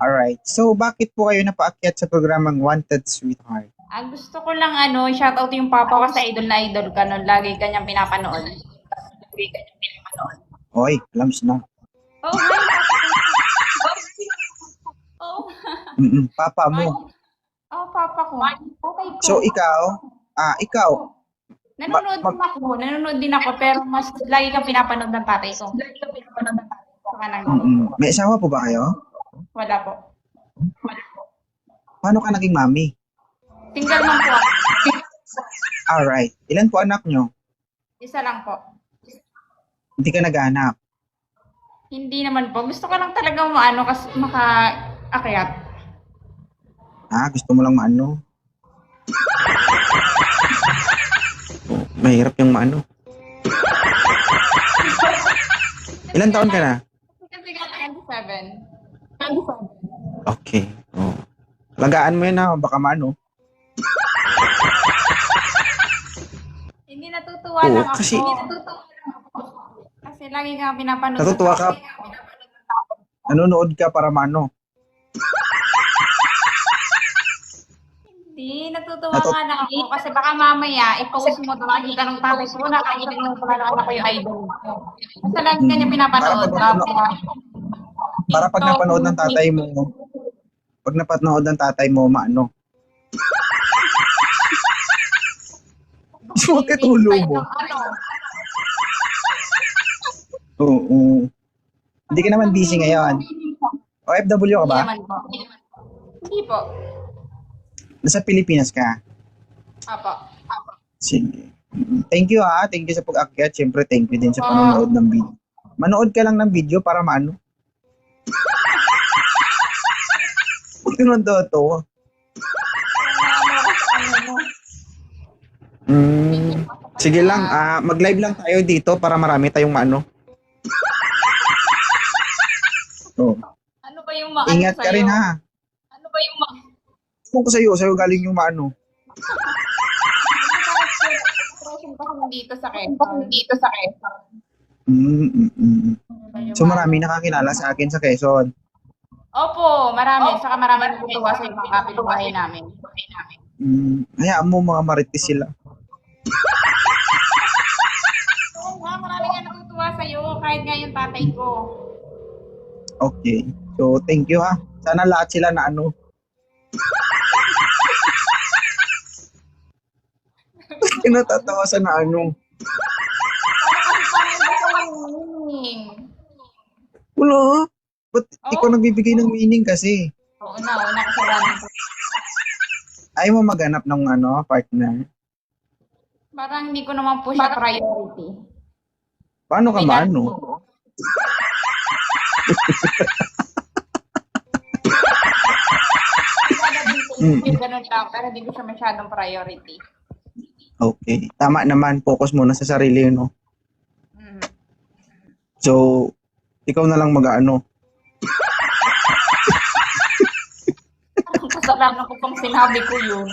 Alright. So, bakit po kayo napaakyat sa programang Wanted Sweetheart? Gusto ko lang shoutout yung papa ko sa idol na idol ka nun. Lagi kanyang pinapanood. Oy, alams na. Oh, hi, oh, Papa mo. papa ko. Tatay ko. So, ikaw, Nanonood din ako, pero mas lagi kang pinapanood ng tatay ko. Saka may asawa po ba kayo? wala po. Paano ka naging mami? Single man po ako. Alright. Ilan po anak nyo? Isa lang po. Hindi ka nag-anak. Hindi naman po. Gusto ko lang talaga kasi maka-akyat. Gusto mo lang maano? Mahirap yung maano. Ilan taon ka na? Kasi 27. Okay. Oh. Lagaan mo yun baka maano. Hindi natutuwa Oo, lang ako. kasi- Kasi lagi kang pinapanood. Natutuwa ka? Nanonood ka para maano. Hindi, natutuwa nga lang ako. Kasi baka mamaya, i-post mo ito, makikita ng tatay ko, nakakita ng anak ko yung idol ko. Basta lagi kanya pinapanood. Para pag napanood ng tatay mo, maano. Bakit ulo mo? Oo. Hindi ka naman busy ngayon. OFW ka ba? Hindi naman po. Hindi po. Nasa Pilipinas ka? Apo. Sige. Thank you Thank you sa pag-akyat. Siyempre, thank you din sa panonood ng video. Manood ka lang ng video para maano. Huwag naman to. Sige lang, mag-live lang tayo dito para marami tayong maano. Oh. Ano ba yung Ingat ka rin ha. Ano ba yung Kung ko sa'yo galing yung maano. dito sa Quezon? So marami nakakilala sa akin sa Quezon. Opo, marami. Saka marami natutuwa sa mga kapitbahay namin. Hayaan mo mga marites sila. Oo nga, marami nga natutuwa sa'yo. Kahit nga yung tatay ko. Okay. So thank you Sana lahat sila na ano. Kinatatawa sa na ano. Wala. Ba't ikaw nagbibigay ng meaning kasi? Oo na, kasalanan ko. Ayaw mo maghanap ng partner? Parang hindi ko naman po siya priority. Paano ka maano? Ganun lang, pero hindi ko siya masyadong priority. Okay. Tama naman. Focus muna sa sarili, no? So, ikaw na lang mag-ano. Kasalanan ko pang sinabi ko yun.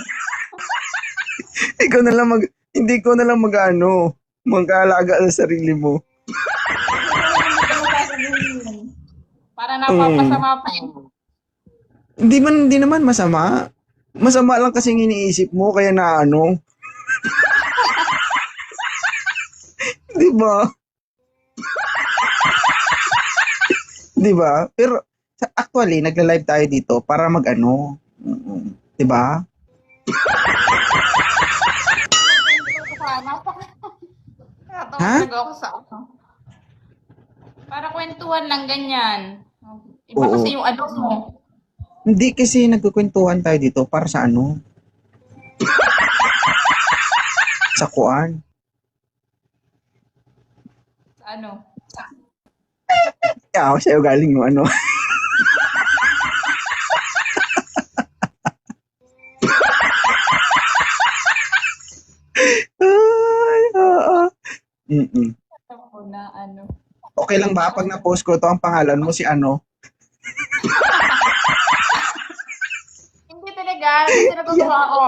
Ikaw na lang hindi ko na lang mag-ano. Mag-aalaga sa sarili mo. Para napapasama pa. Hindi naman masama. Masama lang kasi iniisip mo, kaya na ano. Di ba? Di ba? Pero actually, nagla-live tayo dito para mag-ano. Di ba? Ha? Ako sa para kwentuhan lang ganyan. Iba Oo. kasi yung ano mo. Hindi kasi nagkukwentuhan tayo dito para sa ano? Sa kuan. Sa ano? Ako sa'yo galing no ano. Ako na ano. Okay lang ba pag na-post ko to ang pangalan mo si ano? Hindi talaga. Kasi natutuwa ako.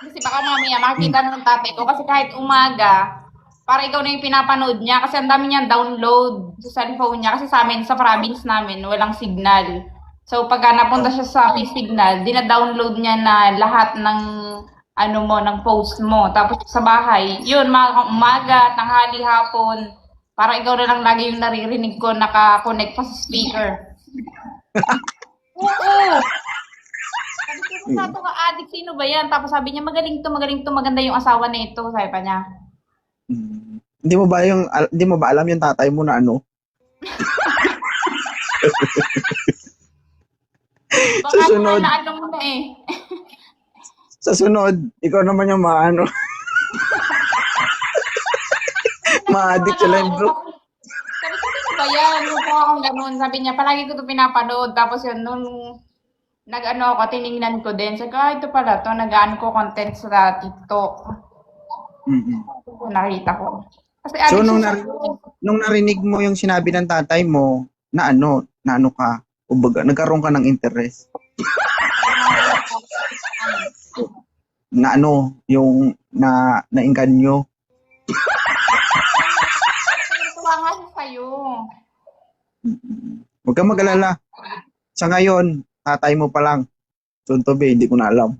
Kasi baka mamaya makikita na ng tatay ko. Kasi kahit umaga, para ikaw na yung pinapanood niya. Kasi ang dami niyang download sa cellphone niya. Kasi sa amin, sa province namin, walang signal. So, pagka napunta siya sa may signal, dina-download niya na lahat ng ano mo, ng post mo. Tapos sa bahay, yun, mga umaga, tanghali, hapon, para ikaw na lang lagi yung naririnig ko, naka-connect pa sa speaker. Oo! Sabi ko, sa ito ka addict, sino ba yan? Tapos sabi niya, magaling to, maganda yung asawa na ito, sabi pa niya. Hindi mo ba alam yung tatay mo na ano? Baka Susunod. na ano mo na eh. Sa sunod, ikaw naman yung maano. Ma-addict sa live group. Sabi ko, sino ba yan? Yung po akong ganun. Sabi niya, palagi ko ito pinapanood. Tapos yun, nung nag-ano ako, tiningnan ko din. Sabi ko, ito pala to, nag-ano ko content sa TikTok. Nakita ko. Kasi So, addict nung, siya nung narinig mo yung sinabi ng tatay mo, na ano ka, ubaga, nagkaroon ka ng interest. Na ano, yung nainganyo. Tuwa nga siya sa'yo. Huwag kang mag-alala. Sa ngayon, tatay mo pa lang. Soon to be, hindi ko na alam.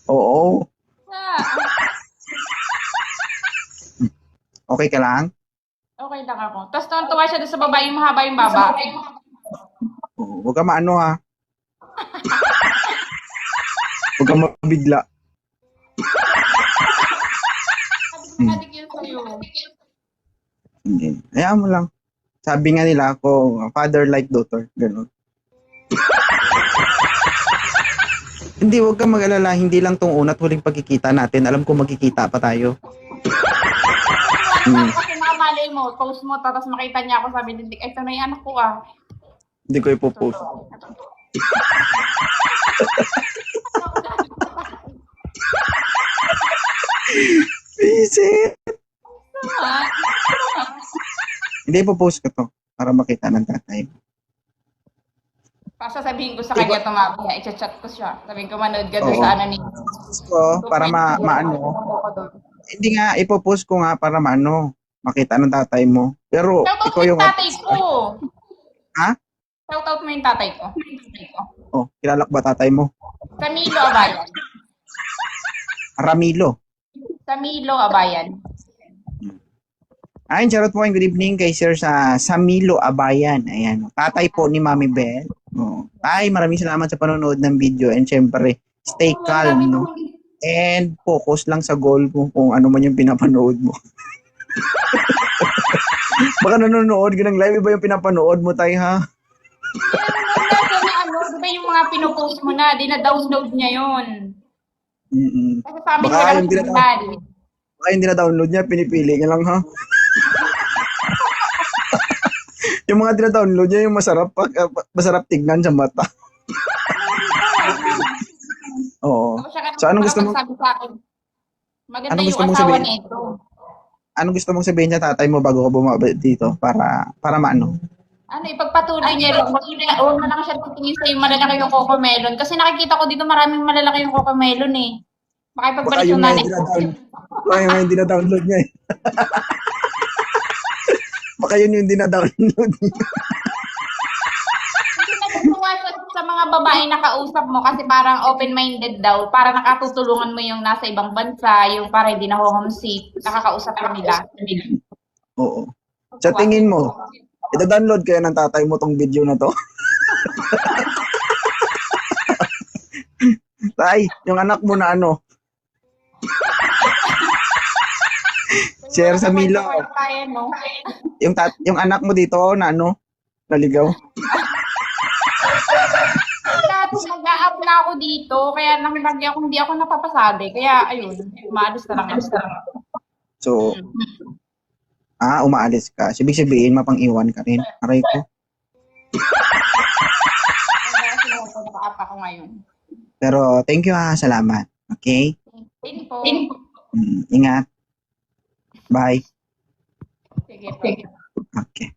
Oo. Ah, Okay ka lang? okay lang ako. Tapos tuwa siya doon sa babae, yung mahaba yung baba. Oo. Huwag kang maano ha. Huwag kang mabigla. Addict yun sa'yo. Hindi. Hayaan mo lang. Sabi nga nila ako, father like daughter. Ganun. Hindi, huwag kang mag-alala. Hindi lang tong una at huling pagkikita natin. Alam ko magkikita pa tayo. Kasi mamalay mo, post mo, tapos makita niya ako, sabi din, ito na yung anak ko ah. Hindi ko ipopost. Visit! Ah, Hindi ipopost ko to para makita ng tatay. sasabihin ko sa kanya tumabi niya, i-chat ko siya. Sabihin ko, manood ka doon Oo. sa ano ni... So, para maano. Hindi nga, ipopost ko nga para maano, makita ng tatay mo. Pero, Shoutout ikaw mo yung... yung tatay ko. Ha? Shoutout mo yung tatay ko. Oh, kilala ko ba tatay mo? Camilo Abayan. Ramilo. Camilo Abayan. Ayun, charot po, good evening kay Sir sa Samilo Abayan. Ayan, tatay po ni Mami Bell. Oh. Ay, maraming salamat sa panonood ng video and syempre, stay calm, no? And focus lang sa goal mo kung ano man yung pinapanood mo. Baka nanonood ka ng live, iba yung pinapanood mo, tay, ha? Di ba yung mga pinupost mo na, dina-download niya yun. Kasi sa amin Baka wala yung signal. Baka hindi na-download niya, pinipili niya lang, ha? Yung mga dina-download niya, yung masarap tignan sa mata. Oo. So, anong gusto mo? Sabi sa akin, maganda Anong yung gusto mong asawa sabihin? nito. Anong gusto mong sabihin niya tatay mo bago ka bumaba dito para maano? Ano, ipagpatuloy niya rin. Huwag na lang siya titingin sa yung malalaki yung Coco Melon. Kasi nakikita ko dito maraming malalaki yung Coco Melon eh. Baka Makipagbalik yung yung nanay. Baka yung hindi na-download niya eh. Baka yun yung hindi na-download niya. Kasi natutuwa siya sa mga babae na kausap mo kasi parang open-minded daw. Para nakatutulungan mo yung nasa ibang bansa, yung para hindi na homesick. Nakakausap ka nila. Oo. Sa tingin mo, ita-download kaya ng tatay mo tong video na to? Tay, yung anak mo na ano? Share sa Milo. Yung anak mo dito na ano? Naligaw. Tapos mag-a-up na ako dito, kaya lagi ako, hindi ako napapasali. Kaya, ayun, maalis na lang. So, umaalis ka. Ibig sabihin, mapang-iwan ka rin. Aray ko. Kaya naka-up ako ngayon. Pero, thank you ha. Salamat. Okay? Din po. Ingat. Bye. Sige po. Okay.